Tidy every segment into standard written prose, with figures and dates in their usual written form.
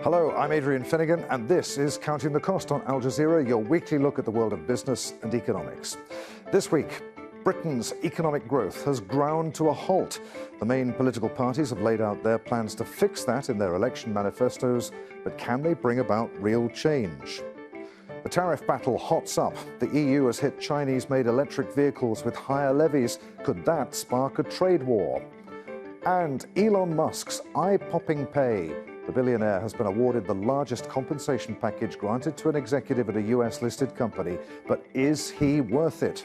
Hello, I'm Adrian Finnegan, and this is Counting the Cost on Al Jazeera, your weekly look at the world of business and economics. This week, Britain's economic growth has ground to a halt. The main political parties have laid out their plans to fix that in their election manifestos, but can they bring about real change? The tariff battle hots up. The EU has hit Chinese-made electric vehicles with higher levies. Could that spark a trade war? And Elon Musk's eye-popping pay. The billionaire has been awarded the largest compensation package granted to an executive at a US-listed company. But is he worth it?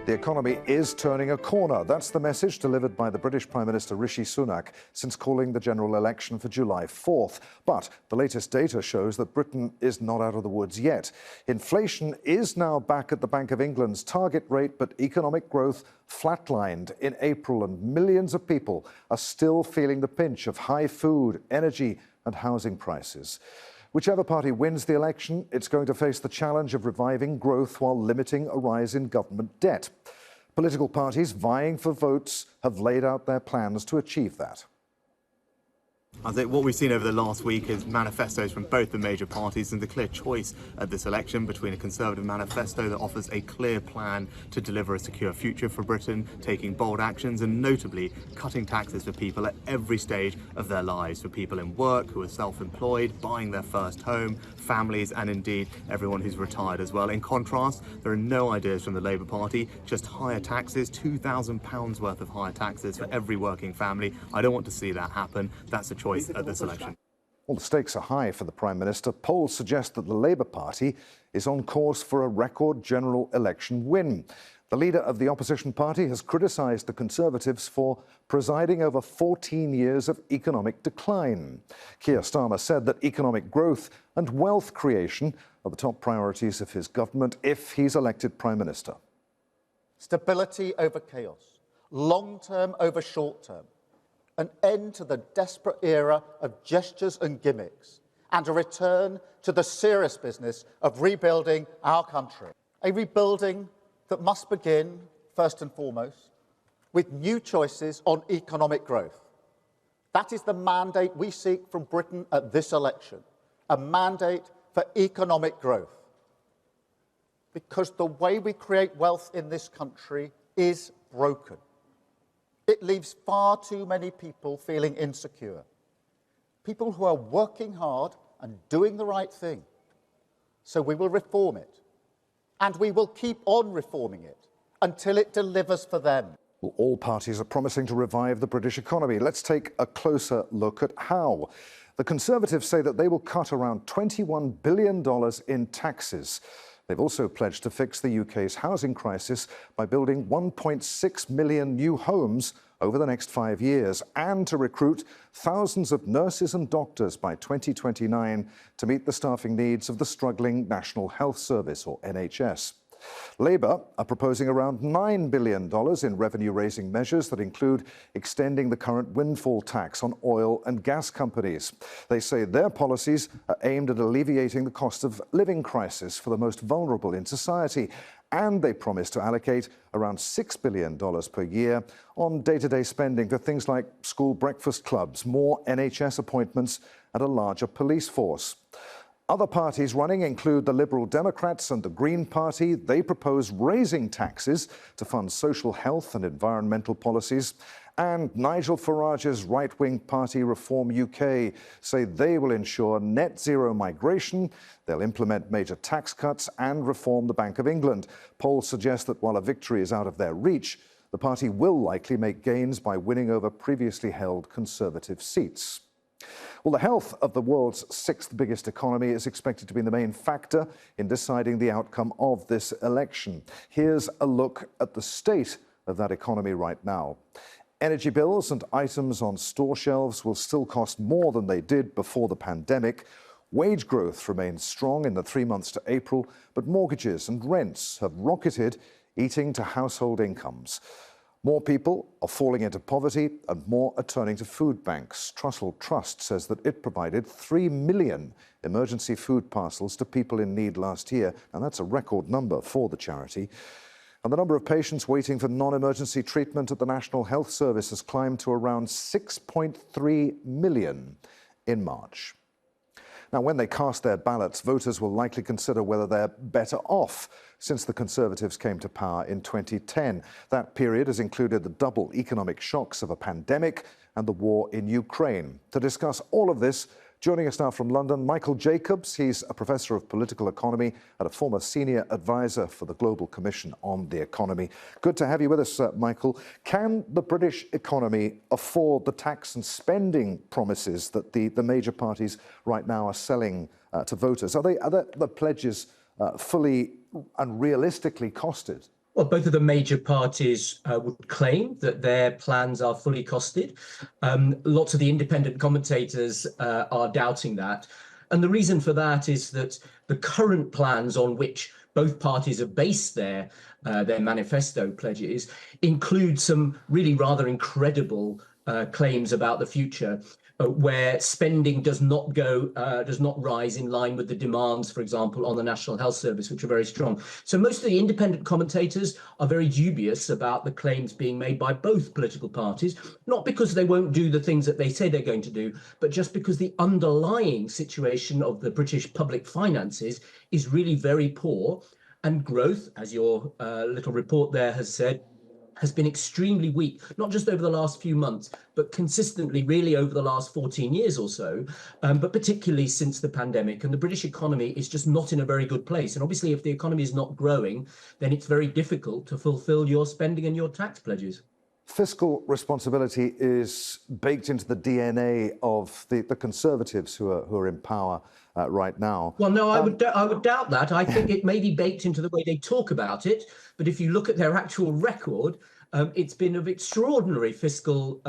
The economy is turning a corner. That's the message delivered by the British Prime Minister Rishi Sunak since calling the general election for July 4th. But the latest data shows that Britain is not out of the woods yet. Inflation is now back at the Bank of England's target rate, but economic growth flatlined in April, and millions of people are still feeling the pinch of high food, energy, and housing prices. Whichever party wins the election, it's going to face the challenge of reviving growth while limiting a rise in government debt. Political parties vying for votes have laid out their plans to achieve that. I think what we've seen over the last week is manifestos from both the major parties and the clear choice at this election between a Conservative manifesto that offers a clear plan to deliver a secure future for Britain, taking bold actions and notably cutting taxes for people at every stage of their lives, for people in work who are self-employed, buying their first home, families and indeed everyone who's retired as well. In contrast, there are no ideas from the Labour Party, just higher taxes, £2,000 worth of higher taxes for every working family. I don't want to see that happen. That's a choice at this election. Well, the stakes are high for the Prime Minister. Polls suggest that the Labour Party is on course for a record general election win. The leader of the opposition party has criticised the Conservatives for presiding over 14 years of economic decline. Keir Starmer said that economic growth and wealth creation are the top priorities of his government if he's elected Prime Minister. Stability over chaos, long-term over short-term, an end to the desperate era of gestures and gimmicks, and a return to the serious business of rebuilding our country. A rebuilding that must begin, first and foremost, with new choices on economic growth. That is the mandate we seek from Britain at this election, a mandate for economic growth. Because the way we create wealth in this country is broken. It leaves far too many people feeling insecure. People who are working hard and doing the right thing. So we will reform it. And we will keep on reforming it until it delivers for them. Well, all parties are promising to revive the British economy. Let's take a closer look at how. The Conservatives say that they will cut around $21 billion in taxes. They've also pledged to fix the UK's housing crisis by building 1.6 million new homes over the next 5 years and to recruit thousands of nurses and doctors by 2029 to meet the staffing needs of the struggling National Health Service, or NHS. Labour are proposing around $9 billion in revenue-raising measures that include extending the current windfall tax on oil and gas companies. They say their policies are aimed at alleviating the cost of living crisis for the most vulnerable in society, and they promise to allocate around $6 billion per year on day-to-day spending for things like school breakfast clubs, more NHS appointments and a larger police force. Other parties running include the Liberal Democrats and the Green Party. They propose raising taxes to fund social health and environmental policies. And Nigel Farage's right-wing party Reform UK say they will ensure net zero migration, they'll implement major tax cuts and reform the Bank of England. Polls suggest that while a victory is out of their reach, the party will likely make gains by winning over previously held Conservative seats. Well, the health of the world's sixth biggest economy is expected to be the main factor in deciding the outcome of this election. Here's a look at the state of that economy right now. Energy bills and items on store shelves will still cost more than they did before the pandemic. Wage growth remains strong in the 3 months to April, but mortgages and rents have rocketed, eating to household incomes. More people are falling into poverty and more are turning to food banks. Trussell Trust says that it provided 3 million emergency food parcels to people in need last year, and that's a record number for the charity. And the number of patients waiting for non-emergency treatment at the National Health Service has climbed to around 6.3 million in March. Now, when they cast their ballots, voters will likely consider whether they're better off since the Conservatives came to power in 2010. That period has included the double economic shocks of a pandemic and the war in Ukraine. To discuss all of this, joining us now from London, Michael Jacobs. He's a professor of political economy and a former senior advisor for the Global Commission on the Economy. Good to have you with us, Michael. Can the British economy afford the tax and spending promises that the major parties right now are selling to voters? Are the pledges fully and realistically costed? Well, both of the major parties would claim that their plans are fully costed. Lots of the independent commentators are doubting that. And the reason for that is that the current plans on which both parties have based their manifesto pledges include some really rather incredible claims about the future, where spending does not rise in line with the demands, for example, on the National Health Service, which are very strong. So most of the independent commentators are very dubious about the claims being made by both political parties, not because they won't do the things that they say they're going to do, but just because the underlying situation of the British public finances is really very poor. And growth, as your little report there has said, has been extremely weak, not just over the last few months, but consistently really over the last 14 years or so, but particularly since the pandemic. And the British economy is just not in a very good place. And obviously, if the economy is not growing, then it's very difficult to fulfill your spending and your tax pledges. Fiscal responsibility is baked into the DNA of the Conservatives who are in power right now. Well, no, I would doubt that. I think it may be baked into the way they talk about it. But if you look at their actual record, it's been of extraordinary fiscal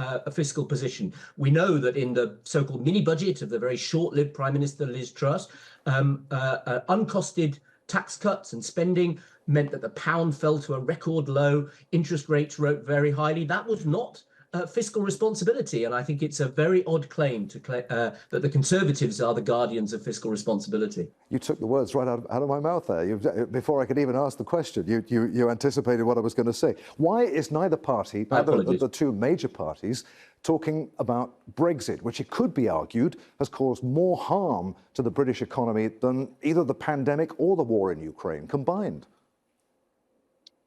position. We know that in the so-called mini budget of the very short-lived Prime Minister Liz Truss, uncosted tax cuts and spending meant that the pound fell to a record low, interest rates rose very highly. That was not fiscal responsibility. And I think it's a very odd claim that the Conservatives are the guardians of fiscal responsibility. You took the words right out of my mouth there. Before I could even ask the question, you anticipated what I was going to say. Why is neither party, neither of the two major parties, talking about Brexit, which it could be argued has caused more harm to the British economy than either the pandemic or the war in Ukraine combined?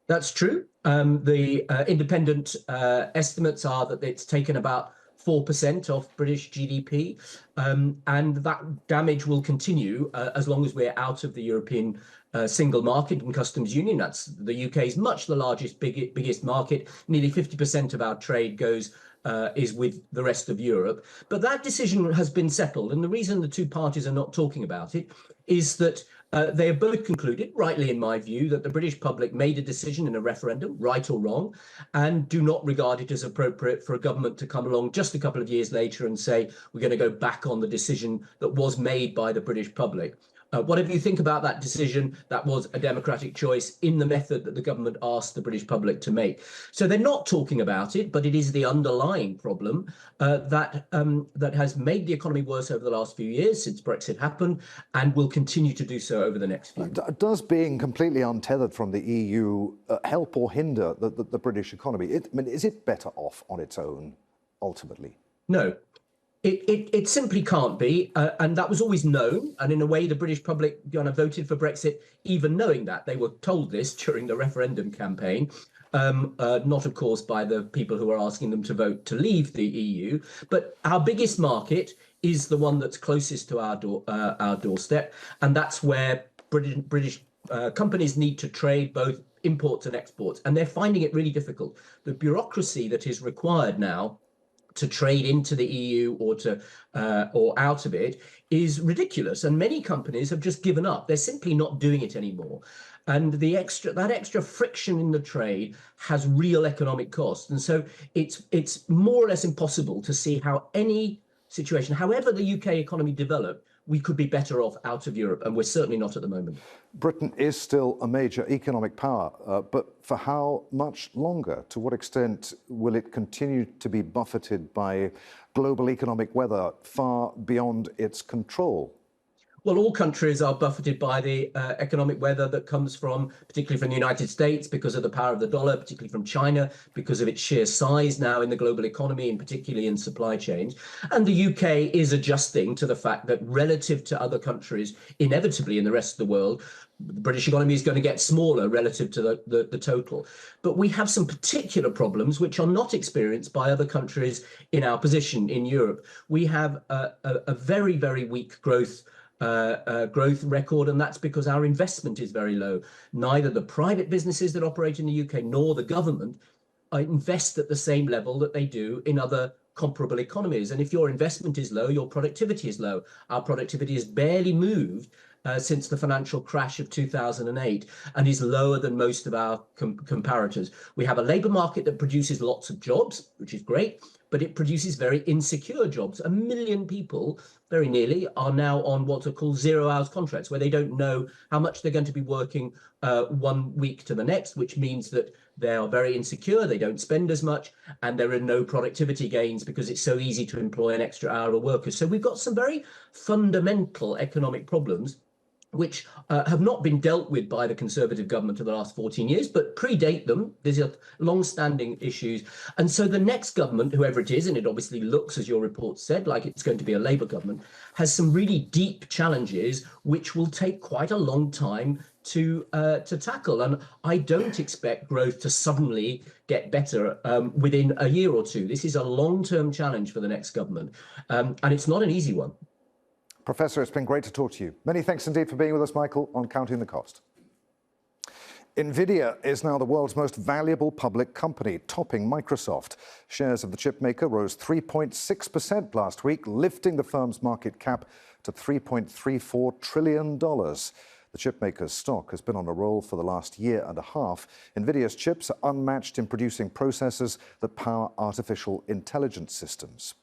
That's true. The independent estimates are that it's taken about 4% of British GDP, and that damage will continue as long as we're out of the European single market and customs union. That's the UK's much the largest, biggest market. Nearly 50% of our trade is with the rest of Europe. But that decision has been settled, and the reason the two parties are not talking about it is that they have both concluded, rightly in my view, that the British public made a decision in a referendum, right or wrong, and do not regard it as appropriate for a government to come along just a couple of years later and say, we're going to go back on the decision that was made by the British public. Whatever you think about that decision, that was a democratic choice in the method that the government asked the British public to make. So they're not talking about it, but it is the underlying problem that has made the economy worse over the last few years since Brexit happened and will continue to do so over the next few. Does being completely untethered from the EU help or hinder the British economy? Is it better off on its own, ultimately? No. It simply can't be, and that was always known. And in a way, the British public voted for Brexit, even knowing that. They were told this during the referendum campaign, not, of course, by the people who are asking them to vote to leave the EU. But our biggest market is the one that's closest to our doorstep, and that's where British companies need to trade both imports and exports, and they're finding it really difficult. The bureaucracy that is required now to trade into the EU or out of it is ridiculous, and many companies have just given up. They're simply not doing it anymore, and that extra friction in the trade has real economic costs. And so it's more or less impossible to see how any situation, however the UK economy developed, we could be better off out of Europe, and we're certainly not at the moment. Britain is still a major economic power, but for how much longer? To what extent will it continue to be buffeted by global economic weather far beyond its control? Well, all countries are buffeted by the economic weather that comes from, particularly from the United States, because of the power of the dollar, particularly from China, because of its sheer size now in the global economy, and particularly in supply chains. And the UK is adjusting to the fact that relative to other countries, inevitably in the rest of the world, the British economy is going to get smaller relative to the total. But we have some particular problems which are not experienced by other countries in our position in Europe. We have a very, very weak growth record, and that's because our investment is very low. Neither the private businesses that operate in the UK nor the government invest at the same level that they do in other comparable economies. And if your investment is low, your productivity is low. Our productivity has barely moved since the financial crash of 2008 and is lower than most of our comparators. We have a labour market that produces lots of jobs, which is great, but it produces very insecure jobs. 1 million people, very nearly, are now on what are called 0-hours contracts, where they don't know how much they're going to be working 1 week to the next, which means that they are very insecure, they don't spend as much, and there are no productivity gains because it's so easy to employ an extra hour of workers. So we've got some very fundamental economic problems which have not been dealt with by the Conservative government of the last 14 years, but predate them. These are long-standing issues. And so the next government, whoever it is, and it obviously looks, as your report said, like it's going to be a Labour government, has some really deep challenges which will take quite a long time to tackle. And I don't expect growth to suddenly get better within a year or two. This is a long-term challenge for the next government, and it's not an easy one. Professor, it's been great to talk to you. Many thanks indeed for being with us, Michael, on Counting the Cost. Nvidia is now the world's most valuable public company, topping Microsoft. Shares of the chipmaker rose 3.6% last week, lifting the firm's market cap to $3.34 trillion. The chipmaker's stock has been on a roll for the last year and a half. Nvidia's chips are unmatched in producing processors that power artificial intelligence systems.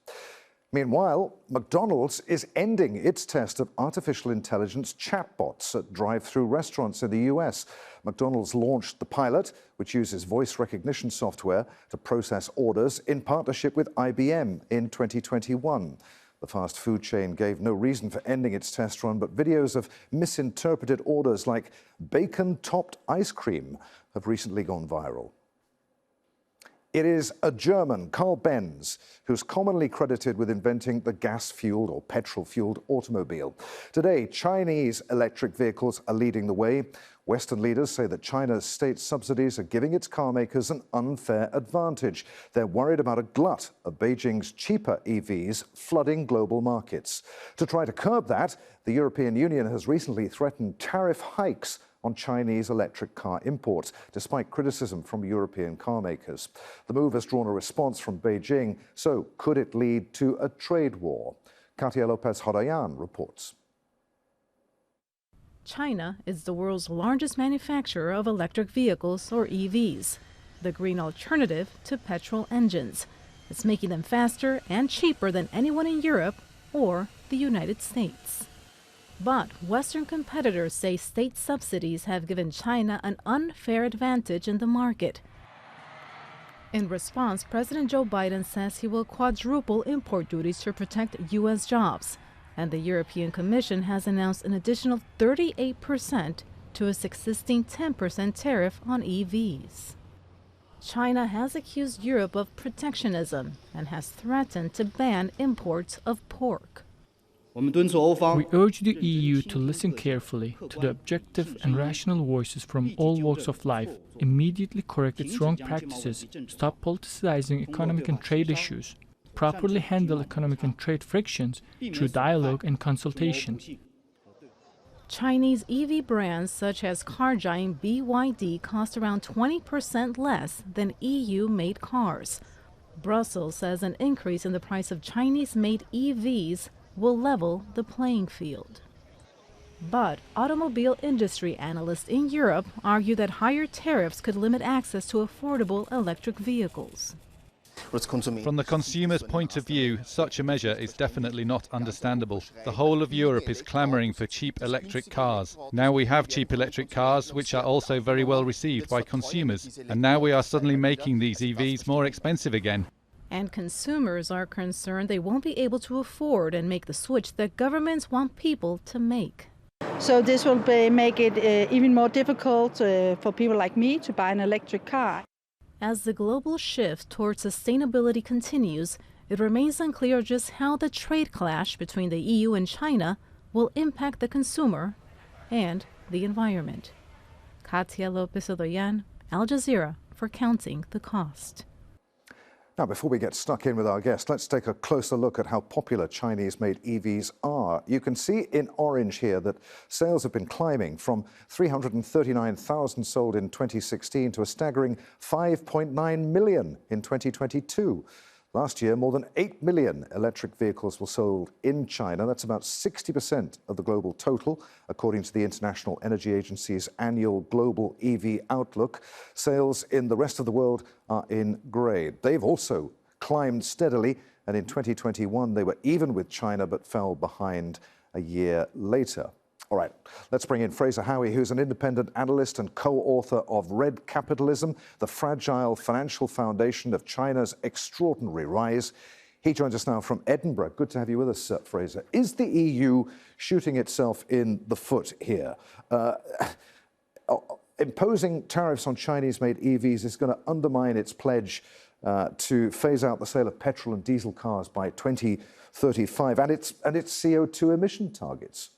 Meanwhile, McDonald's is ending its test of artificial intelligence chatbots at drive-through restaurants in the US. McDonald's launched the pilot, which uses voice recognition software to process orders in partnership with IBM in 2021. The fast food chain gave no reason for ending its test run, but videos of misinterpreted orders like bacon-topped ice cream have recently gone viral. It is a German, Carl Benz, who's commonly credited with inventing the gas-fueled or petrol-fueled automobile. Today, Chinese electric vehicles are leading the way. Western leaders say that China's state subsidies are giving its car makers an unfair advantage. They're worried about a glut of Beijing's cheaper EVs flooding global markets. To try to curb that, the European Union has recently threatened tariff hikes on Chinese electric car imports, despite criticism from European car makers. The move has drawn a response from Beijing, so could it lead to a trade war? Katia Lopez-Hodayan reports. China is the world's largest manufacturer of electric vehicles, or EVs, the green alternative to petrol engines. It's making them faster and cheaper than anyone in Europe or the United States. But Western competitors say state subsidies have given China an unfair advantage in the market. In response, President Joe Biden says he will quadruple import duties to protect U.S. jobs. And the European Commission has announced an additional 38% to its existing 10% tariff on EVs. China has accused Europe of protectionism and has threatened to ban imports of pork. We urge the EU to listen carefully to the objective and rational voices from all walks of life, immediately correct its wrong practices, stop politicizing economic and trade issues, properly handle economic and trade frictions through dialogue and consultation. Chinese EV brands such as car giant BYD cost around 20% less than EU-made cars. Brussels says an increase in the price of Chinese-made EVs will level the playing field. But automobile industry analysts in Europe argue that higher tariffs could limit access to affordable electric vehicles. From the consumer's point of view, such a measure is definitely not understandable. The whole of Europe is clamouring for cheap electric cars. Now we have cheap electric cars, which are also very well received by consumers. And now we are suddenly making these EVs more expensive again. And consumers are concerned they won't be able to afford and make the switch that governments want people to make. So this will make it even more difficult for people like me to buy an electric car. As the global shift towards sustainability continues, it remains unclear just how the trade clash between the EU and China will impact the consumer and the environment. Katia Lopez-Odoyan, Al Jazeera, for Counting the Cost. Now, before we get stuck in with our guest, let's take a closer look at how popular Chinese-made EVs are. You can see in orange here that sales have been climbing from 339,000 sold in 2016 to a staggering 5.9 million in 2022. Last year, more than 8 million electric vehicles were sold in China. That's about 60% of the global total, according to the International Energy Agency's annual Global EV Outlook. Sales in the rest of the world are in grey. They've also climbed steadily, and in 2021 they were even with China but fell behind a year later. All right, let's bring in Fraser Howey, who's an independent analyst and co-author of Red Capitalism, the Fragile Financial Foundation of China's Extraordinary Rise. He joins us now from Edinburgh. Good to have you with us, Fraser. Is the EU shooting itself in the foot here? Imposing tariffs on Chinese-made EVs is going to undermine its pledge to phase out the sale of petrol and diesel cars by 2035 and its CO2 emission targets.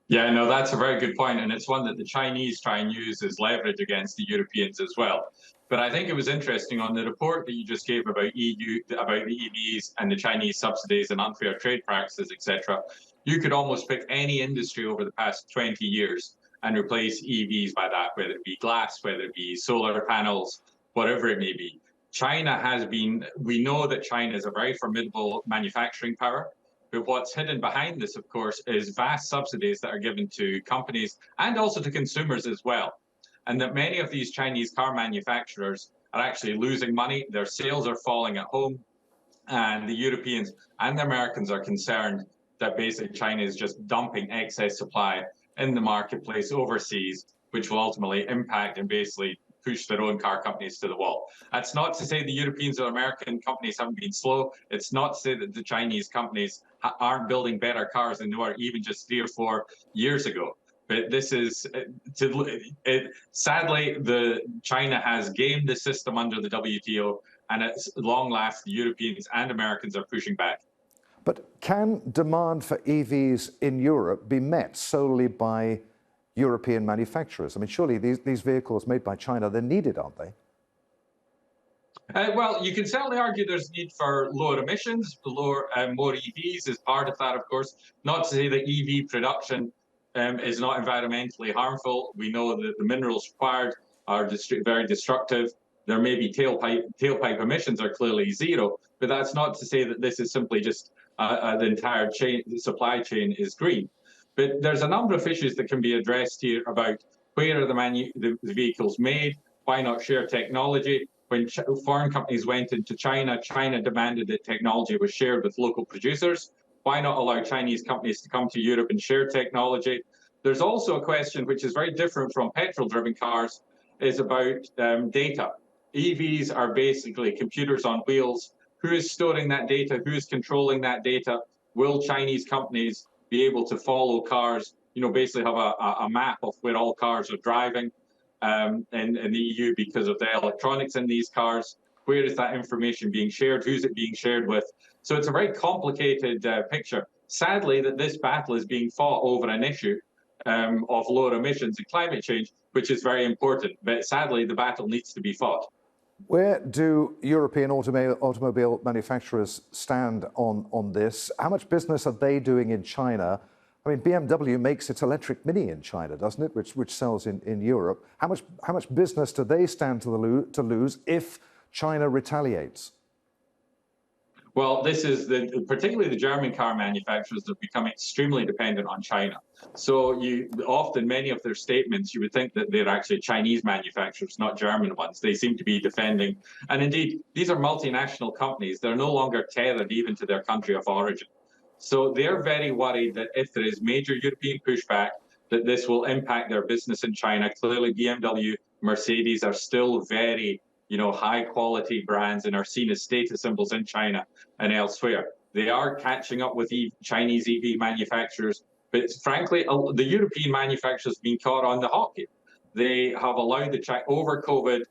Yeah, no, that's a very good point, and it's one that the Chinese try and use as leverage against the Europeans as well. But I think it was interesting on the report that you just gave about the EVs and the Chinese subsidies and unfair trade practices, etc. You could almost pick any industry over the past 20 years and replace EVs by that, whether it be glass, whether it be solar panels, whatever it may be. We know that China is a very formidable manufacturing power. But what's hidden behind this, of course, is vast subsidies that are given to companies and also to consumers as well. And that many of these Chinese car manufacturers are actually losing money. Their sales are falling at home. And the Europeans and the Americans are concerned that basically China is just dumping excess supply in the marketplace overseas, which will ultimately impact and basically push their own car companies to the wall. That's not to say the Europeans or American companies haven't been slow. It's not to say that the Chinese companies aren't building better cars than they were even just 3 or 4 years ago. But this is, sadly, China has gamed the system under the WTO, and at long last, the Europeans and Americans are pushing back. But can demand for EVs in Europe be met solely by European manufacturers? I mean, surely these vehicles made by China, they're needed, aren't they? Well, you can certainly argue there's need for lower emissions, more EVs is part of that, of course. Not to say that EV production is not environmentally harmful. We know that the minerals required are very destructive. There may be tailpipe emissions are clearly zero, but that's not to say that this is simply just the entire supply chain is green. But there's a number of issues that can be addressed here about where are the vehicles made, why not share technology. When foreign companies went into China, China demanded that technology was shared with local producers. Why not allow Chinese companies to come to Europe and share technology? There's also a question which is very different from petrol-driven cars, is about data. EVs are basically computers on wheels. Who is storing that data? Who is controlling that data? Will Chinese companies be able to follow cars, basically have a map of where all cars are driving in the EU because of the electronics in these cars? Where is that information being shared? Who's it being shared with? So it's a very complicated picture. Sadly, that this battle is being fought over an issue of lower emissions and climate change, which is very important. But sadly, the battle needs to be fought. Where do European automobile manufacturers stand on this? How much business are they doing in China? I mean, BMW makes its electric Mini in China, doesn't it, which sells in Europe. How much business do they stand to lose if China retaliates? Well, this is particularly the German car manufacturers have become extremely dependent on China. So often many of their statements, you would think that they're actually Chinese manufacturers, not German ones. They seem to be defending. And indeed, these are multinational companies. They're no longer tethered even to their country of origin. So they're very worried that if there is major European pushback, that this will impact their business in China. Clearly, BMW, Mercedes are still very high quality brands and are seen as status symbols in China and elsewhere. They are catching up with Chinese EV manufacturers, but frankly, the European manufacturers have been caught on the hop here. They have allowed over COVID,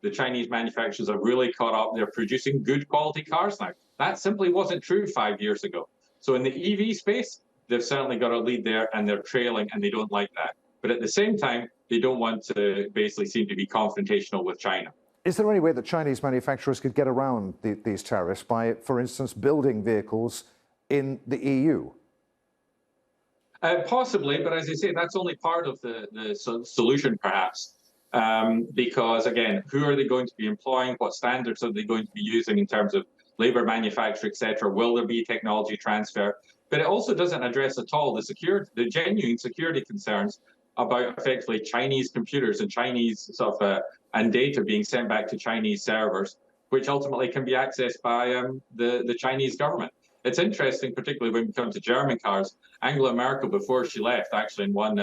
the Chinese manufacturers have really caught up. They're producing good quality cars now. That simply wasn't true 5 years ago. So in the EV space, they've certainly got a lead there, and they're trailing, and they don't like that. But at the same time, they don't want to basically seem to be confrontational with China. Is there any way that Chinese manufacturers could get around these tariffs by, for instance, building vehicles in the EU? Possibly, but as I say, that's only part of the solution, perhaps. Because, again, who are they going to be employing? What standards are they going to be using in terms of labor manufacture, etc.? Will there be technology transfer? But it also doesn't address at all the genuine security concerns about effectively Chinese computers and Chinese and data being sent back to Chinese servers, which ultimately can be accessed by the Chinese government. It's interesting, particularly when we come to German cars. Angela Merkel, before she left, actually in one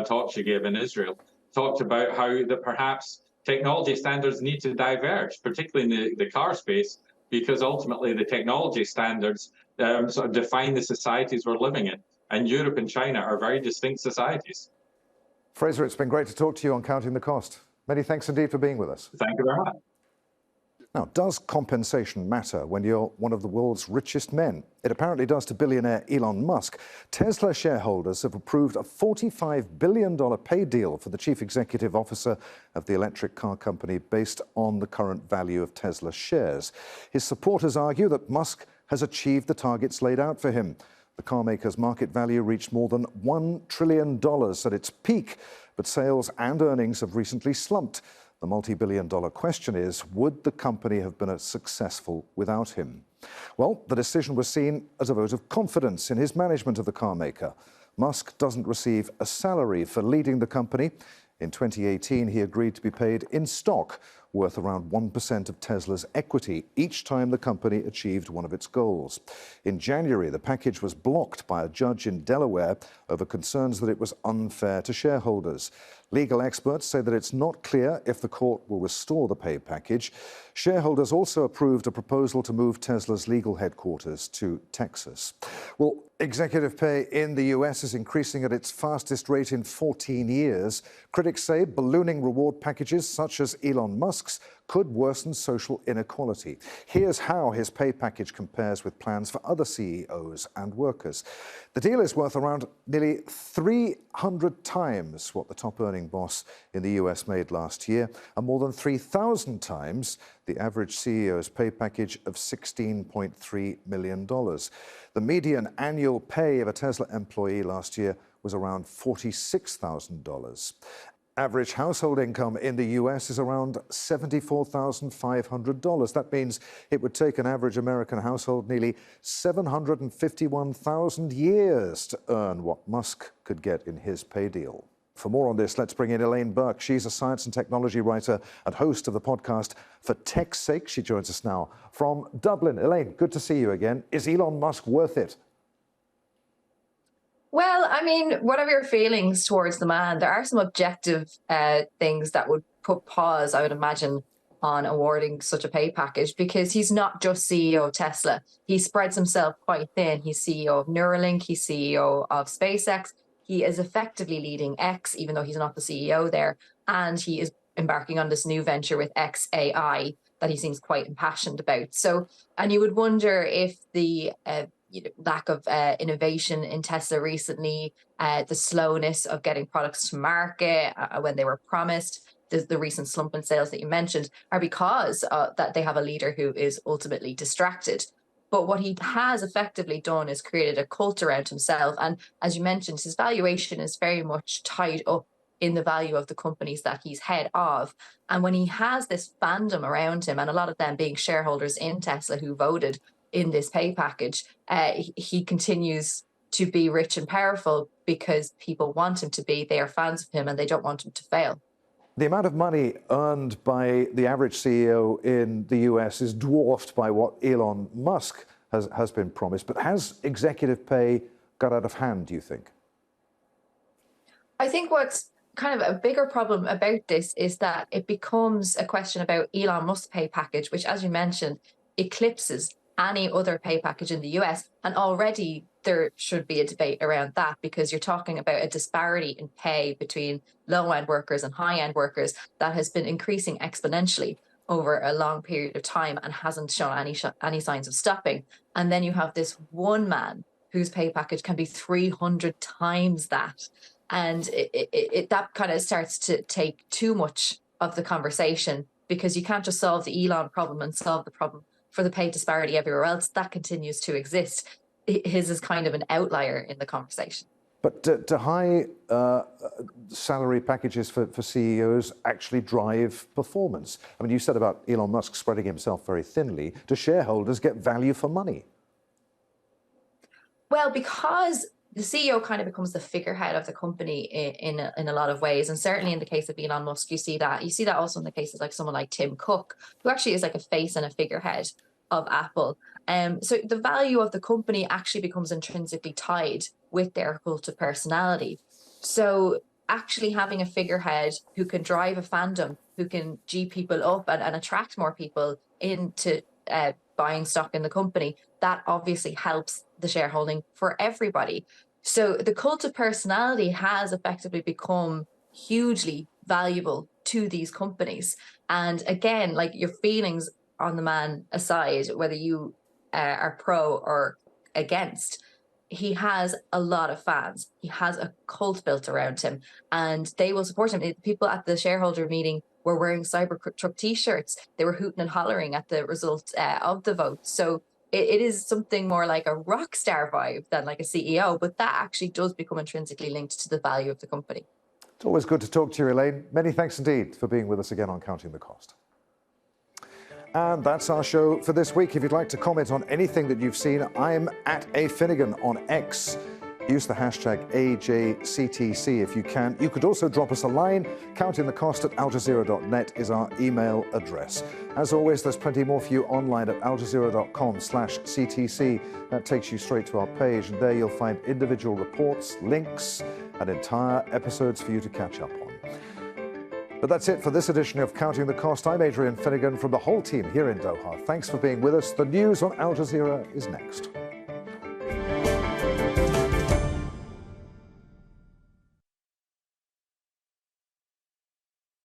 talk she gave in Israel, talked about how that perhaps technology standards need to diverge, particularly in the car space, because ultimately the technology standards sort of define the societies we're living in. And Europe and China are very distinct societies. Fraser, it's been great to talk to you on Counting the Cost. Many thanks indeed for being with us. Thank you very much. Now, does compensation matter when you're one of the world's richest men? It apparently does to billionaire Elon Musk. Tesla shareholders have approved a $45 billion pay deal for the chief executive officer of the electric car company based on the current value of Tesla shares. His supporters argue that Musk has achieved the targets laid out for him. The carmaker's market value reached more than $1 trillion at its peak, but sales and earnings have recently slumped. The multi-billion-dollar question is, would the company have been as successful without him? Well, the decision was seen as a vote of confidence in his management of the carmaker. Musk doesn't receive a salary for leading the company. In 2018, he agreed to be paid in stock, worth around 1% of Tesla's equity, each time the company achieved one of its goals. In January, the package was blocked by a judge in Delaware over concerns that it was unfair to shareholders. Legal experts say that it's not clear if the court will restore the pay package. Shareholders also approved a proposal to move Tesla's legal headquarters to Texas. Well, executive pay in the US is increasing at its fastest rate in 14 years. Critics say ballooning reward packages such as Elon Musk's could worsen social inequality. Here's how his pay package compares with plans for other CEOs and workers. The deal is worth around nearly 300 times what the top-earning boss in the US made last year, and more than 3,000 times the average CEO's pay package of $16.3 million. The median annual pay of a Tesla employee last year was around $46,000. Average household income in the US is around $74,500. That means it would take an average American household nearly 751,000 years to earn what Musk could get in his pay deal. For more on this, let's bring in Elaine Burke. She's a science and technology writer and host of the podcast For Tech's Sake. She joins us now from Dublin. Elaine, good to see you again. Is Elon Musk worth it? Well, I mean, whatever your feelings towards the man, there are some objective things that would put pause, I would imagine, on awarding such a pay package, because he's not just CEO of Tesla. He spreads himself quite thin. He's CEO of Neuralink. He's CEO of SpaceX. He is effectively leading X, even though he's not the CEO there. And he is embarking on this new venture with XAI that he seems quite impassioned about. So, and you would wonder if the lack of innovation in Tesla recently, the slowness of getting products to market when they were promised, the recent slump in sales that you mentioned, are because that they have a leader who is ultimately distracted. But what he has effectively done is created a cult around himself. And as you mentioned, his valuation is very much tied up in the value of the companies that he's head of. And when he has this fandom around him, and a lot of them being shareholders in Tesla who voted in this pay package, he continues to be rich and powerful because people want him to be. They are fans of him and they don't want him to fail. The amount of money earned by the average CEO in the US is dwarfed by what Elon Musk has been promised. But has executive pay got out of hand, do you think? I think what's kind of a bigger problem about this is that it becomes a question about Elon Musk's pay package, which, as you mentioned, eclipses any other pay package in the US. And already there should be a debate around that, because you're talking about a disparity in pay between low-end workers and high-end workers that has been increasing exponentially over a long period of time and hasn't shown any signs of stopping. And then you have this one man whose pay package can be 300 times that. And that kind of starts to take too much of the conversation, because you can't just solve the Elon problem and solve the problem for the pay disparity everywhere else. That continues to exist. His is kind of an outlier in the conversation. But do high salary packages for CEOs actually drive performance? I mean, you said about Elon Musk spreading himself very thinly. Do shareholders get value for money? Well, because the CEO kind of becomes the figurehead of the company in a lot of ways. And certainly in the case of Elon Musk, you see that. You see that also in the cases like someone like Tim Cook, who actually is like a face and a figurehead of Apple. So the value of the company actually becomes intrinsically tied with their cult of personality. So actually having a figurehead who can drive a fandom, who can G people up and attract more people into buying stock in the company, that obviously helps the shareholding for everybody. So the cult of personality has effectively become hugely valuable to these companies. And again, like, your feelings on the man aside, whether you are pro or against, he has a lot of fans. He has a cult built around him, and they will support him. People at the shareholder meeting were wearing Cybertruck t-shirts. They were hooting and hollering at the result of the vote. So it is something more like a rock star vibe than like a CEO, but that actually does become intrinsically linked to the value of the company. It's always good to talk to you, Elaine. Many thanks indeed for being with us again on Counting the Cost. And that's our show for this week. If you'd like to comment on anything that you've seen, I'm at @afinnegan on X. Use the hashtag AJCTC if you can. You could also drop us a line. Countingthecost@aljazeera.net is our email address. As always, there's plenty more for you online at aljazeera.com/CTC. That takes you straight to our page, and there you'll find individual reports, links, and entire episodes for you to catch up on. But that's it for this edition of Counting the Cost. I'm Adrian Finnegan from the whole team here in Doha. Thanks for being with us. The news on Al Jazeera is next.